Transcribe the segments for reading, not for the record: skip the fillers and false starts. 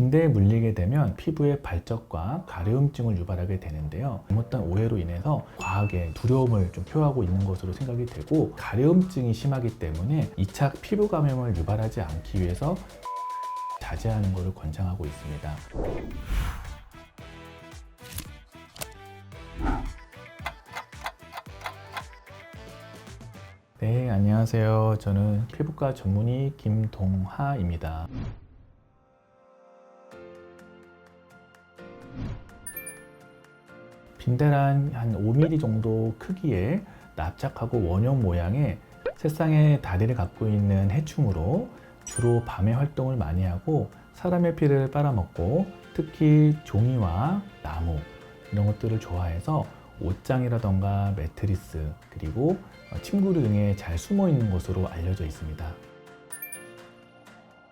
빈대에 물리게 되면 피부에 발적과 가려움증을 유발하게 되는데요. 잘못된 오해로 인해서 과하게 두려움을 좀 표하고 있는 것으로 생각이 되고, 가려움증이 심하기 때문에 2차 피부 감염을 유발하지 않기 위해서 자제하는 것을 권장하고 있습니다. 네, 안녕하세요. 저는 피부과 전문의 김동하입니다. 빈대란 한 5mm 정도 크기의 납작하고 원형 모양의 새쌍의 다리를 갖고 있는 해충으로 주로 밤에 활동을 많이 하고 사람의 피를 빨아먹고, 특히 종이와 나무 이런 것들을 좋아해서 옷장이라던가 매트리스 그리고 침구류 등에 잘 숨어 있는 것으로 알려져 있습니다.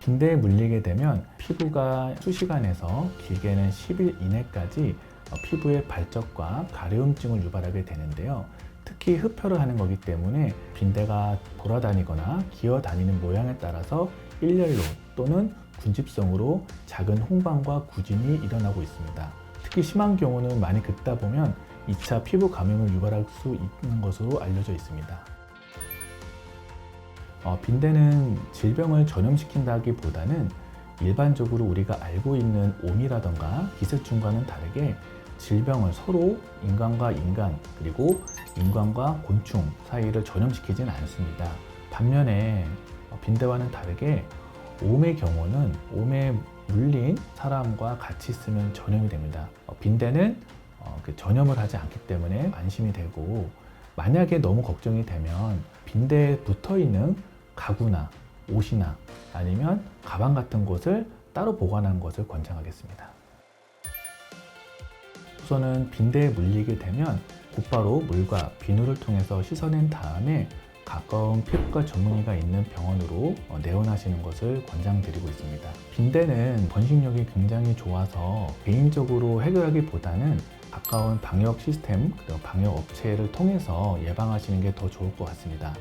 빈대에 물리게 되면 피부가 수시간에서 길게는 10일 이내까지 피부에 발적과 가려움증을 유발하게 되는데요. 특히 흡혈을 하는 거기 때문에 빈대가 돌아다니거나 기어다니는 모양에 따라서 일렬로 또는 군집성으로 작은 홍방과 구진이 일어나고 있습니다. 특히 심한 경우는 많이 긁다 보면 2차 피부 감염을 유발할 수 있는 것으로 알려져 있습니다. 빈대는 질병을 전염시킨다기보다는 일반적으로 우리가 알고 있는 옴이라던가 기생충과는 다르게 질병을 서로 인간과 인간 그리고 인간과 곤충 사이를 전염시키진 않습니다. 반면에 빈대와는 다르게 옴의 경우는 옴에 물린 사람과 같이 있으면 전염이 됩니다. 빈대는 전염을 하지 않기 때문에 안심이 되고, 만약에 너무 걱정이 되면 빈대에 붙어있는 가구나 옷이나 아니면 가방 같은 곳을 따로 보관하는 것을 권장하겠습니다. 우선은 빈대에 물리게 되면 곧바로 물과 비누를 통해서 씻어낸 다음에 가까운 피부과 전문의가 있는 병원으로 내원하시는 것을 권장드리고 있습니다. 빈대는 번식력이 굉장히 좋아서 개인적으로 해결하기보다는 가까운 방역 시스템, 방역 업체를 통해서 예방하시는 게 더 좋을 것 같습니다.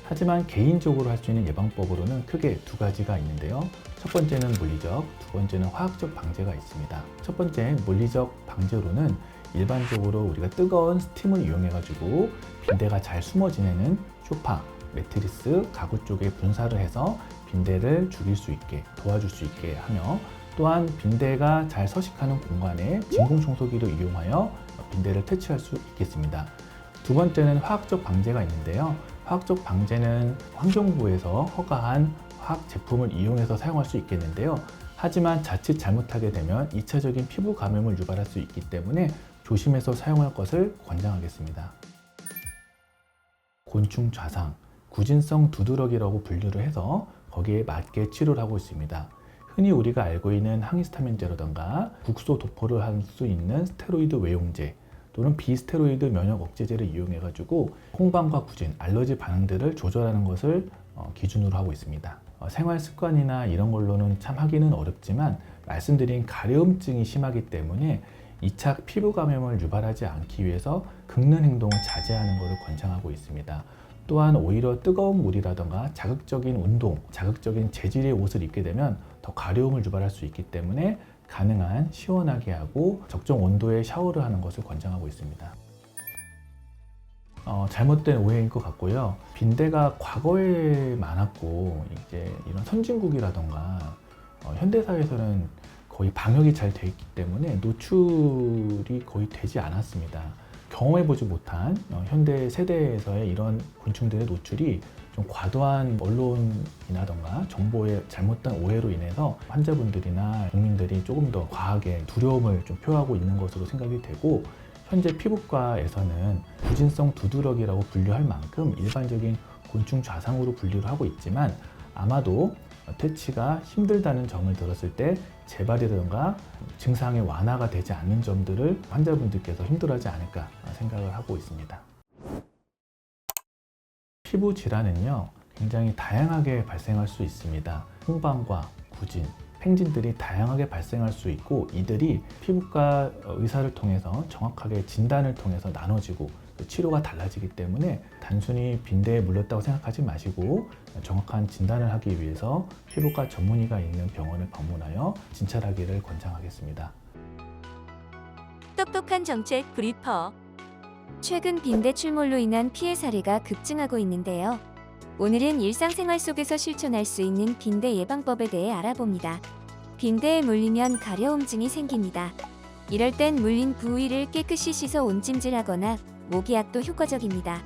하지만 개인적으로 할 수 있는 예방법으로는 크게 두 가지가 있는데요. 첫 번째는 물리적, 두 번째는 화학적 방제가 있습니다. 첫 번째 물리적 방제로는 일반적으로 우리가 뜨거운 스팀을 이용해 가지고 빈대가 잘 숨어 지내는 소파, 매트리스, 가구 쪽에 분사를 해서 빈대를 죽일 수 있게 도와줄 수 있게 하며, 또한 빈대가 잘 서식하는 공간에 진공청소기를 이용하여 빈대를 퇴치할 수 있겠습니다. 두 번째는 화학적 방제가 있는데요. 화학적 방제는 환경부에서 허가한 화학 제품을 이용해서 사용할 수 있겠는데요. 하지만 자칫 잘못하게 되면 2차적인 피부 감염을 유발할 수 있기 때문에 조심해서 사용할 것을 권장하겠습니다. 곤충 좌상, 구진성 두드러기라고 분류를 해서 거기에 맞게 치료를 하고 있습니다. 흔히 우리가 알고 있는 항히스타민제라던가 국소 도포를 할 수 있는 스테로이드 외용제 또는 비스테로이드 면역 억제제를 이용해 가지고 홍방과 구진, 알러지 반응들을 조절하는 것을 기준으로 하고 있습니다. 생활 습관이나 이런 걸로는 참 하기는 어렵지만 말씀드린 가려움증이 심하기 때문에 2차 피부 감염을 유발하지 않기 위해서 긁는 행동을 자제하는 것을 권장하고 있습니다. 또한 오히려 뜨거운 물이라던가 자극적인 운동, 자극적인 재질의 옷을 입게 되면 더 가려움을 유발할 수 있기 때문에 가능한 시원하게 하고 적정 온도의 샤워를 하는 것을 권장하고 있습니다. 잘못된 오해인 것 같고요. 빈대가 과거에 많았고 이제 이런 선진국이라던가 현대사회에서는 거의 방역이 잘 돼 있기 때문에 노출이 거의 되지 않았습니다. 경험해보지 못한 현대 세대에서의 이런 곤충들의 노출이 좀 과도한 언론이라던가 정보의 잘못된 오해로 인해서 환자분들이나 국민들이 조금 더 과하게 두려움을 좀 표하고 있는 것으로 생각이 되고, 현재 피부과에서는 구진성 두드러기라고 분류할 만큼 일반적인 곤충 좌상으로 분류를 하고 있지만, 아마도 퇴치가 힘들다는 점을 들었을 때 재발이라든가 증상의 완화가 되지 않는 점들을 환자분들께서 힘들어하지 않을까 생각을 하고 있습니다. 피부 질환은요, 굉장히 다양하게 발생할 수 있습니다. 홍방과 구진, 팽진들이 다양하게 발생할 수 있고, 이들이 피부과 의사를 통해서 정확하게 진단을 통해서 나눠지고 치료가 달라지기 때문에 단순히 빈대에 물렸다고 생각하지 마시고 정확한 진단을 하기 위해서 피부과 전문의가 있는 병원을 방문하여 진찰하기를 권장하겠습니다. 똑똑한 정책 브리퍼. 최근 빈대 출몰로 인한 피해 사례가 급증하고 있는데요. 오늘은 일상생활 속에서 실천할 수 있는 빈대 예방법에 대해 알아봅니다. 빈대에 물리면 가려움증이 생깁니다. 이럴 땐 물린 부위를 깨끗이 씻어 온찜질하거나 모기약도 효과적입니다.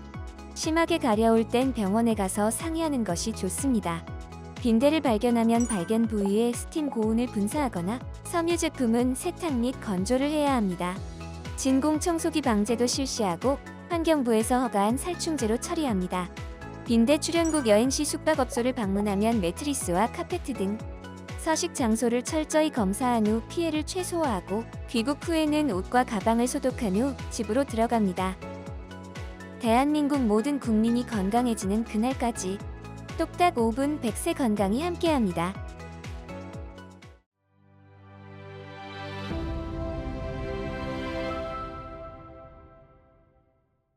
심하게 가려울 땐 병원에 가서 상의하는 것이 좋습니다. 빈대를 발견하면 발견 부위에 스팀 고온을 분사하거나 섬유 제품은 세탁 및 건조를 해야 합니다. 진공 청소기 방제도 실시하고 환경부에서 허가한 살충제로 처리합니다. 빈대 출현국 여행시 숙박업소를 방문하면 매트리스와 카페트 등 서식 장소를 철저히 검사한 후 피해를 최소화하고 귀국 후에는 옷과 가방을 소독한 후 집으로 들어갑니다. 대한민국 모든 국민이 건강해지는 그날까지 똑딱 5분 100세 건강이 함께합니다.